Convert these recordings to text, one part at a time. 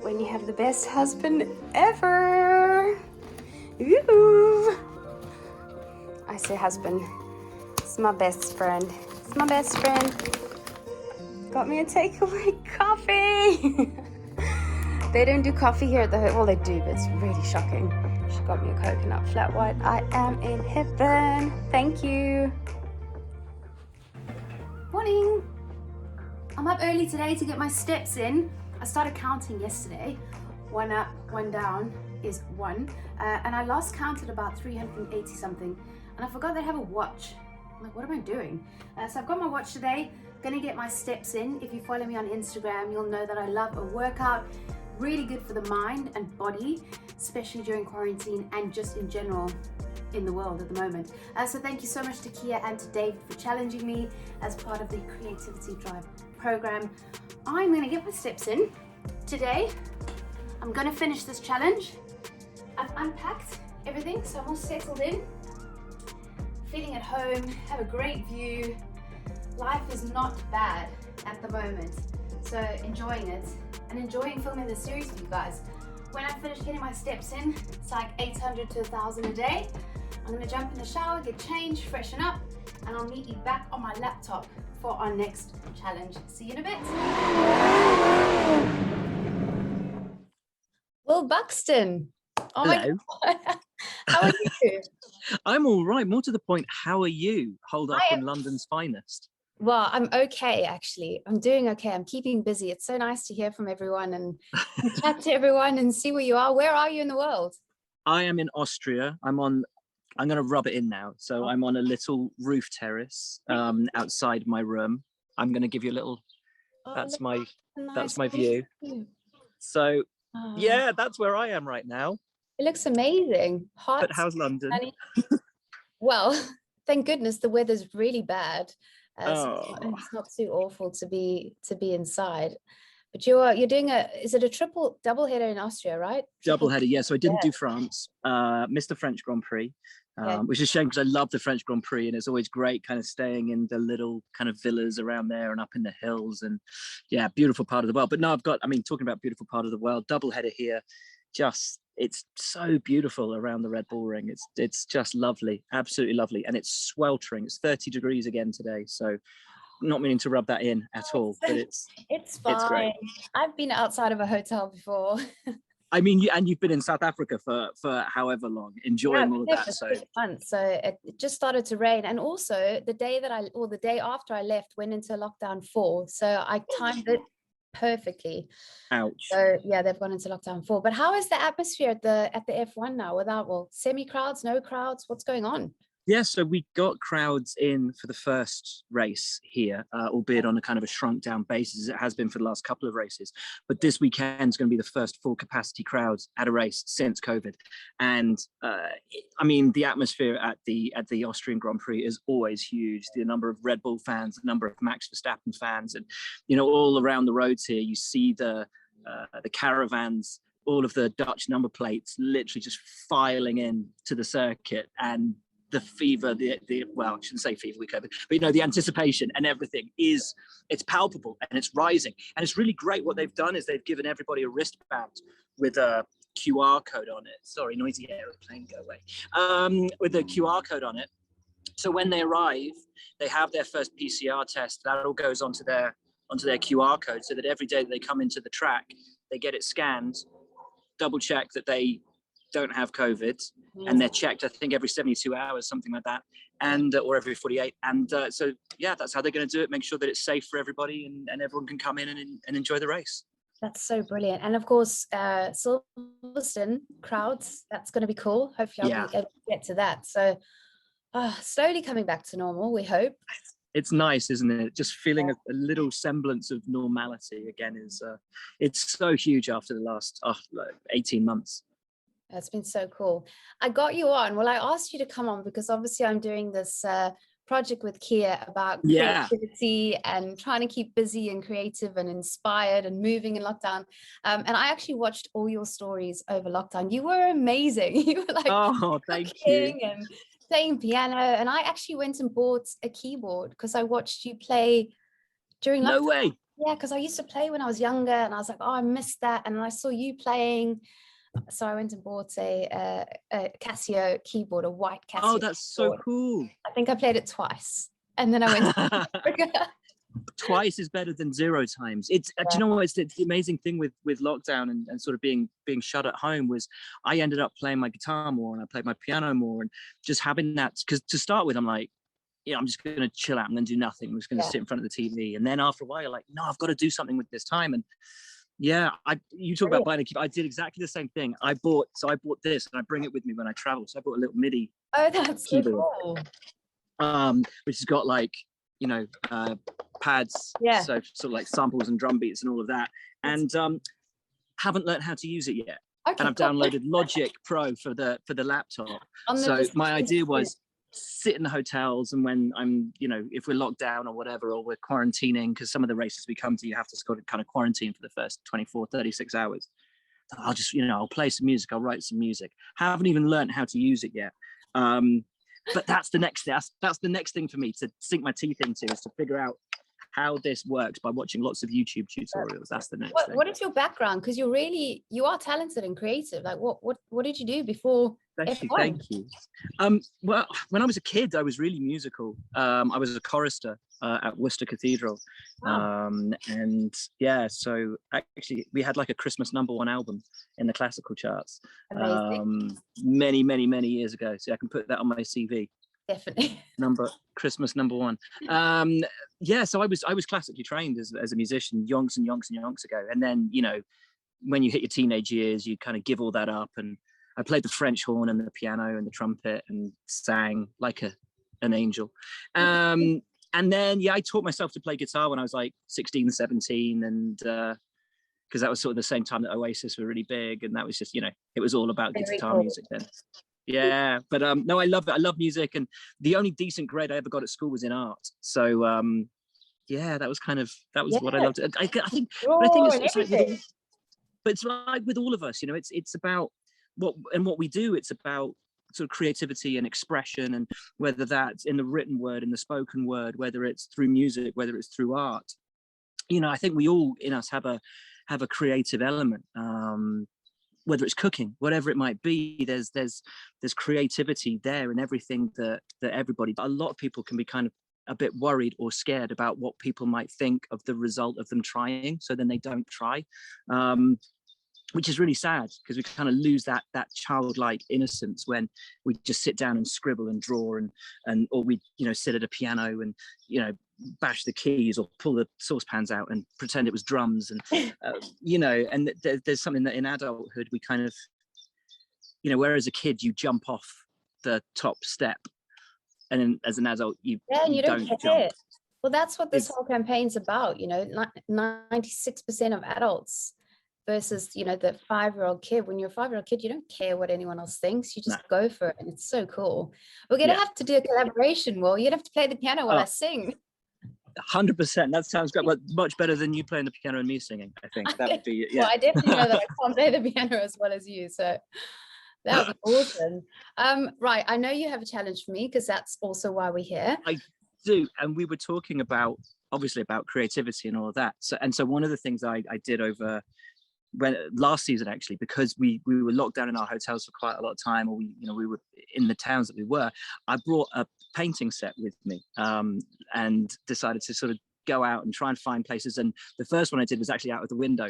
when you have the best husband ever. Ooh. I say husband. It's my best friend. It's my best friend. Got me a takeaway coffee. They don't do coffee here at the hotel. Well, they do, but it's really shocking. She got me a coconut flat white. I am in heaven. Thank you. Morning. I'm up early today to get my steps in. I started counting yesterday. 1 up, 1 down is 1. And I last counted about 380 something. And I forgot that I have a watch. I'm like, what am I doing? So I've got my watch today. Gonna get my steps in. If you follow me on Instagram, you'll know that I love a workout. Really good for the mind and body, especially during quarantine and just in general in the world at the moment. So thank you so much to Kia and to David for challenging me as part of the Creativity Drive program. I'm gonna get my steps in today. I'm gonna finish this challenge. I've unpacked everything, so I'm all settled in. Feeling at home, have a great view. Life is not bad at the moment, so enjoying it and enjoying filming this series with you guys. When I finish getting my steps in, it's like 800 to 1,000 a day. I'm gonna jump in the shower, get changed, freshen up, and I'll meet you back on my laptop for our next challenge. See you in a bit. Will Buxton. Oh Hello. My God. How are you? I'm all right. More to the point, how are you? Hold up in London's finest. Well, I'm okay, actually. I'm doing okay. I'm keeping busy. It's so nice to hear from everyone and chat to everyone and see where you are. Where are you in the world? I am in Austria. I'm going to rub it in now. So I'm on a little roof terrace outside my room. I'm going to give you a little, that's my view. So yeah, that's where I am right now. It looks amazing. Hot. But how's London? Well, thank goodness the weather's really bad. So it's not too awful to be inside. But you're doing is it a double header in Austria, right? Double header, yeah. So I didn't do France, missed the French Grand Prix, which is a shame because I love the French Grand Prix and it's always great kind of staying in the little kind of villas around there and up in the hills and yeah, beautiful part of the world. But no, talking about beautiful part of the world, double header here, it's so beautiful around the Red Bull Ring. It's just lovely, absolutely lovely. And it's sweltering. It's 30 degrees again today. So not meaning to rub that in at all, but it's fine. It's great. I've been outside of a hotel before. I mean, you've been in South Africa for however long, enjoying all of that. So it just started to rain, and also the day after I left went into lockdown 4. So I timed it perfectly. Ouch. So yeah, they've gone into lockdown 4. But how is the atmosphere at the F1 now? Without semi crowds, no crowds? What's going on? Yeah, so we got crowds in for the first race here, albeit on a kind of a shrunk down basis, as it has been for the last couple of races. But this weekend is going to be the first full capacity crowds at a race since COVID. And I mean, the atmosphere at the Austrian Grand Prix is always huge. The number of Red Bull fans, the number of Max Verstappen fans, and, you know, all around the roads here, you see the caravans, all of the Dutch number plates literally just filing in to the circuit, and the fever, well, I shouldn't say fever with COVID, but, you know, the anticipation and everything it's palpable and it's rising. And it's really great. What they've done is they've given everybody a wristband with a QR code on it. Sorry, noisy airplane, go away. With a QR code on it. So when they arrive, they have their first PCR test. That all goes onto their QR code, so that every day that they come into the track, they get it scanned, double check that they don't have COVID, and they're checked, I think, every 72 hours, something like that, and or every 48. And so yeah, that's how they're going to do it. Make sure that it's safe for everybody, and everyone can come in and enjoy the race. That's so brilliant. And of course, Silverstone crowds, that's going to be cool. Hopefully I'll be able to get to that. So slowly coming back to normal, we hope. It's nice, isn't it? Just feeling a little semblance of normality again is it's so huge after the last 18 months. It's been so cool. I got you on. Well, I asked you to come on because obviously I'm doing this project with Kia about creativity and trying to keep busy and creative and inspired and moving in lockdown. And I actually watched all your stories over lockdown. You were amazing. You were like, thank you. And playing piano. And I actually went and bought a keyboard because I watched you play during lockdown. No way. Yeah, because I used to play when I was younger, and I was like, oh, I missed that. And then I saw you playing, so I went and bought a Casio keyboard, a white Casio Oh, that's so keyboard. cool. I think I played it twice, and then I went to Africa. Twice is better than 0 times. It's do you know what, it's the amazing thing with lockdown and sort of being shut at home was I ended up playing my guitar more, and I played my piano more, and just having that, because to start with I'm like, yeah, I'm just going to chill out, I'm going to do nothing, I'm just going to sit in front of the TV. And then after a while you're like, no, I've got to do something with this time. And yeah, you talk about buying a keyboard. I did exactly the same thing. I bought this, and I bring it with me when I travel. So I bought a little MIDI That's keyboard, so cool. which has got like, you know, pads, so sort of like samples and drum beats and all of that. And haven't learned how to use it yet. Okay, and I've downloaded Logic Pro for the laptop. So my idea was sit in the hotels, and when I'm, you know, if we're locked down or whatever, or we're quarantining, because some of the races we come to, you have to sort of kind of quarantine for the first 24, 36 hours. I'll just, you know, I'll play some music, I'll write some music. Haven't even learned how to use it yet. But that's the next that's the next thing for me to sink my teeth into, is to figure out how this works by watching lots of YouTube tutorials. That's the next thing. What is your background? Because you are talented and creative. Like what did you do before F1? Thank you. Well, when I was a kid, I was really musical. I was a chorister at Worcester Cathedral. Wow. And yeah, so actually we had like a Christmas #1 album in the classical charts. Many, many, many years ago. So I can put that on my CV. Definitely. Christmas #1. Yeah, so I was classically trained as a musician yonks and yonks and yonks ago. And then, you know, when you hit your teenage years, you kind of give all that up. And I played the French horn and the piano and the trumpet and sang like an angel. And then, yeah, I taught myself to play guitar when I was like 16, 17. And because that was sort of the same time that Oasis were really big. And that was just, you know, it was all about guitar music then. Yeah, but no, I love it. I love music, and the only decent grade I ever got at school was in art. So yeah, that was what I loved. I think it's like but it's like with all of us, you know, it's about what we do. It's about sort of creativity and expression, and whether that's in the written word, in the spoken word, whether it's through music, whether it's through art. You know, I think we all in us have a creative element. Whether it's cooking, whatever it might be, there's creativity there in everything that everybody. A lot of people can be kind of a bit worried or scared about what people might think of the result of them trying, so then they don't try, which is really sad, because we kind of lose that childlike innocence when we just sit down and scribble and draw and or we, you know, sit at a piano and, you know, bash the keys or pull the saucepans out and pretend it was drums. And you know, and there's something that in adulthood we kind of, you know, where as a kid you jump off the top step, and then as an adult you don't jump. Well, that's what this whole campaign's about, you know. 96% of adults versus, you know, the 5-year-old kid. When you're a 5-year-old kid, you don't care what anyone else thinks, you just go for it. And it's so cool. We're gonna have to do a collaboration. Well, you'd have to play the piano while I sing. 100%. That sounds great. But much better than you playing the piano and me singing. I think that would be, yeah. Well, I definitely know that I can't play the piano as well as you, so that would be awesome. Right, I know you have a challenge for me, because that's also why we're here. I do, and we were talking about, obviously, about creativity and all of that. So one of the things I did over last season, actually, because we were locked down in our hotels for quite a lot of time, or we were in the towns that we were, I brought a painting set with me, and decided to sort of go out and try and find places. And the first one I did was actually out of the window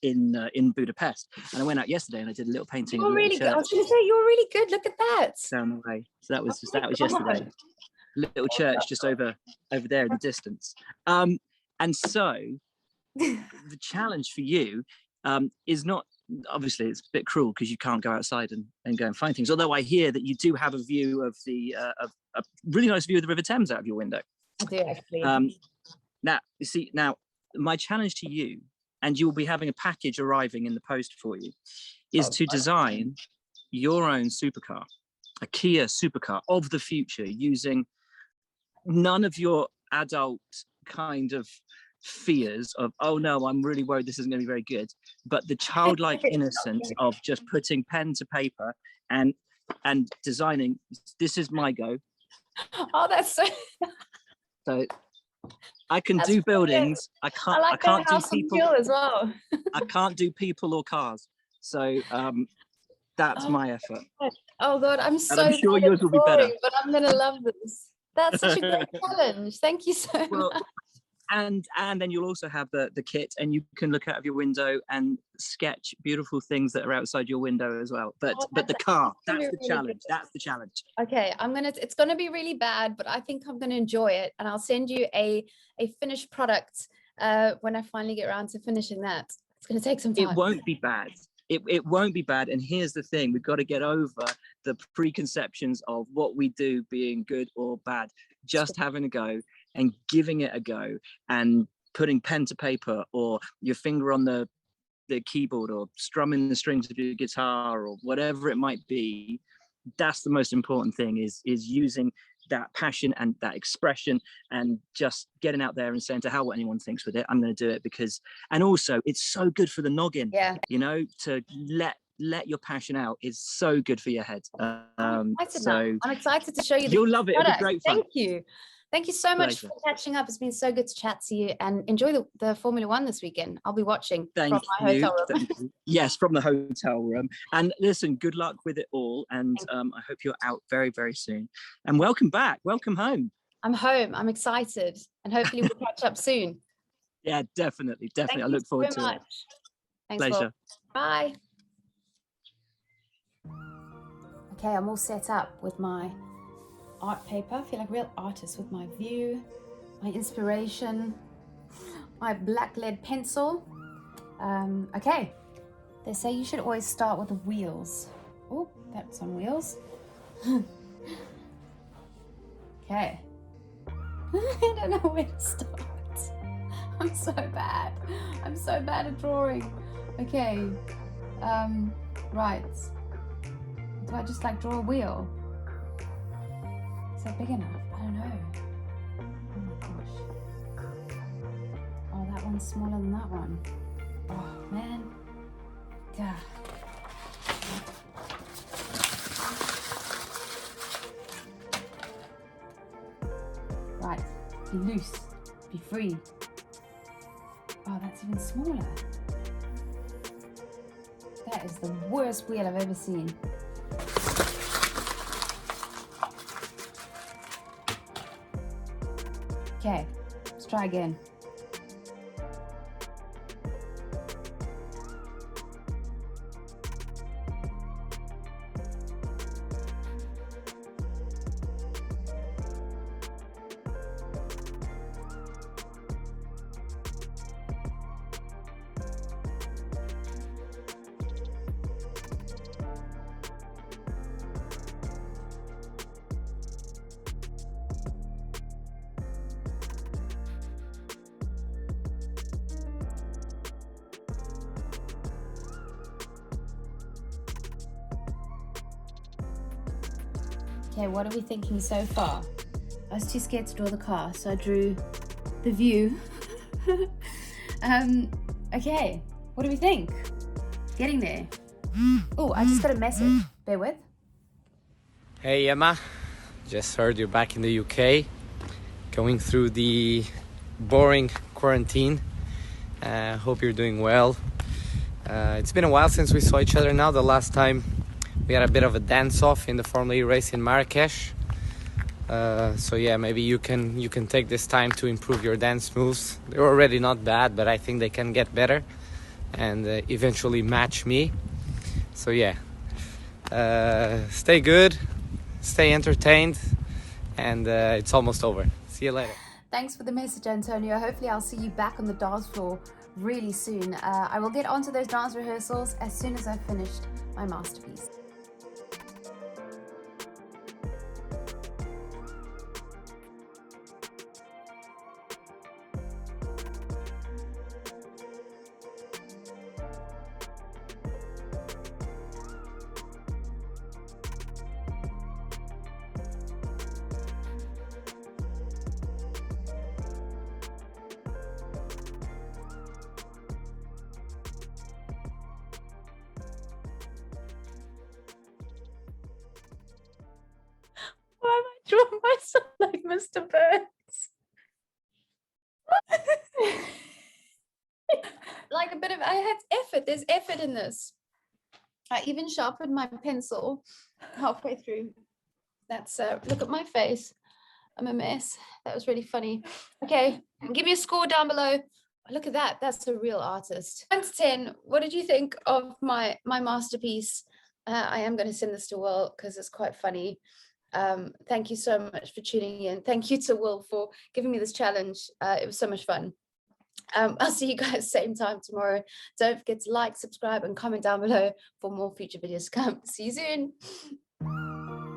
in Budapest, and I went out yesterday and I did a little painting. You're really good. I was going to say, you're really good. Look at that. Down the way. So that was yesterday. Little church just over there in the distance. And so the challenge for you is not, obviously it's a bit cruel because you can't go outside and go and find things, although I hear that you do have a view of a really nice view of the River Thames out of your window. I do, actually. Now you see, my challenge to you, and you will be having a package arriving in the post for you, is to design your own supercar, a Kia supercar of the future, using none of your adult kind of fears of, oh no, I'm really worried this isn't going to be very good, but the childlike innocence of just putting pen to paper and designing. This is my go. Oh, that's so I can That's do brilliant. buildings. I I like can't that do house on people. fuel as well. I can't do people or cars. So that's Oh, my effort. oh God, I'm And so I'm sure bad at yours will be better. drawing, but I'm gonna love this. That's such a great challenge. Thank you so Well, much. and then you'll also have the kit, and you can look out of your window and sketch beautiful things that are outside your window as well. But the car, that's the really challenge. good. That's the challenge. Okay, it's gonna be really bad, but I think I'm gonna enjoy it, and I'll send you a finished product when I finally get around to finishing that. It's gonna take some time. It won't be bad. It won't be bad. And here's the thing: we've got to get over the preconceptions of what we do being good or bad. Just having a go and giving it a go, and putting pen to paper or your finger on the keyboard or strumming the strings of your guitar or whatever it might be. That's the most important thing, is using that passion and that expression, and just getting out there and saying, to hell what anyone thinks with it, I'm going to do it. Because, and also it's so good for the noggin, you know, to let your passion out is so good for your head. I'm excited to show you. You'll love it. It'll be great fun. Thank you so much for catching up. It's been so good to chat to you, and enjoy the Formula One this weekend. I'll be watching from my hotel room. Yes, from the hotel room. And listen, good luck with it all. And I hope you're out very, very soon. And welcome back. Welcome home. I'm home. I'm excited. And hopefully we'll catch up soon. Yeah, definitely. I look forward to it. Thanks, Pleasure. Will. Bye. Okay, I'm all set up with my art paper. I feel like a real artist with my view, my inspiration, my black lead pencil. Okay, they say you should always start with the wheels. Oh, that's on wheels. Okay. I don't know where to start. I'm so bad. I'm so bad at drawing. Okay. Right. Do I just like draw a wheel? Is that big enough? I don't know. Oh my gosh. Oh, that one's smaller than that one. Oh man. God. Right. Be loose. Be free. Oh, that's even smaller. That is the worst wheel I've ever seen. Okay, let's try again. Okay, what are we thinking so far? I was too scared to draw the car, so I drew the view. Okay, what do we think? Getting there. Oh, I just got a message. Bear with. Hey Emma, just heard you're back in the UK, going through the boring quarantine. Hope you're doing well. It's been a while since we saw each other now. The last time we had a bit of a dance-off in the Formula E race in Marrakesh. So yeah, maybe you can take this time to improve your dance moves. They're already not bad, but I think they can get better and eventually match me. So yeah, stay good, stay entertained, and it's almost over. See you later. Thanks for the message, Antonio. Hopefully I'll see you back on the dance floor really soon. I will get onto those dance rehearsals as soon as I've finished my masterpiece. Why am I drawing myself like Mr. Burns? I had effort. There's effort in this. I even sharpened my pencil halfway through. That's look at my face. I'm a mess. That was really funny. Okay, give me a score down below. Look at that. That's a real artist. 1 to 10. What did you think of my masterpiece? I am going to send this to Will because it's quite funny. Thank you so much for tuning in. Thank you to Will for giving me this challenge. It was so much fun. I'll see you guys same time tomorrow. Don't forget to like, subscribe, and comment down below for more future videos to come. See you soon.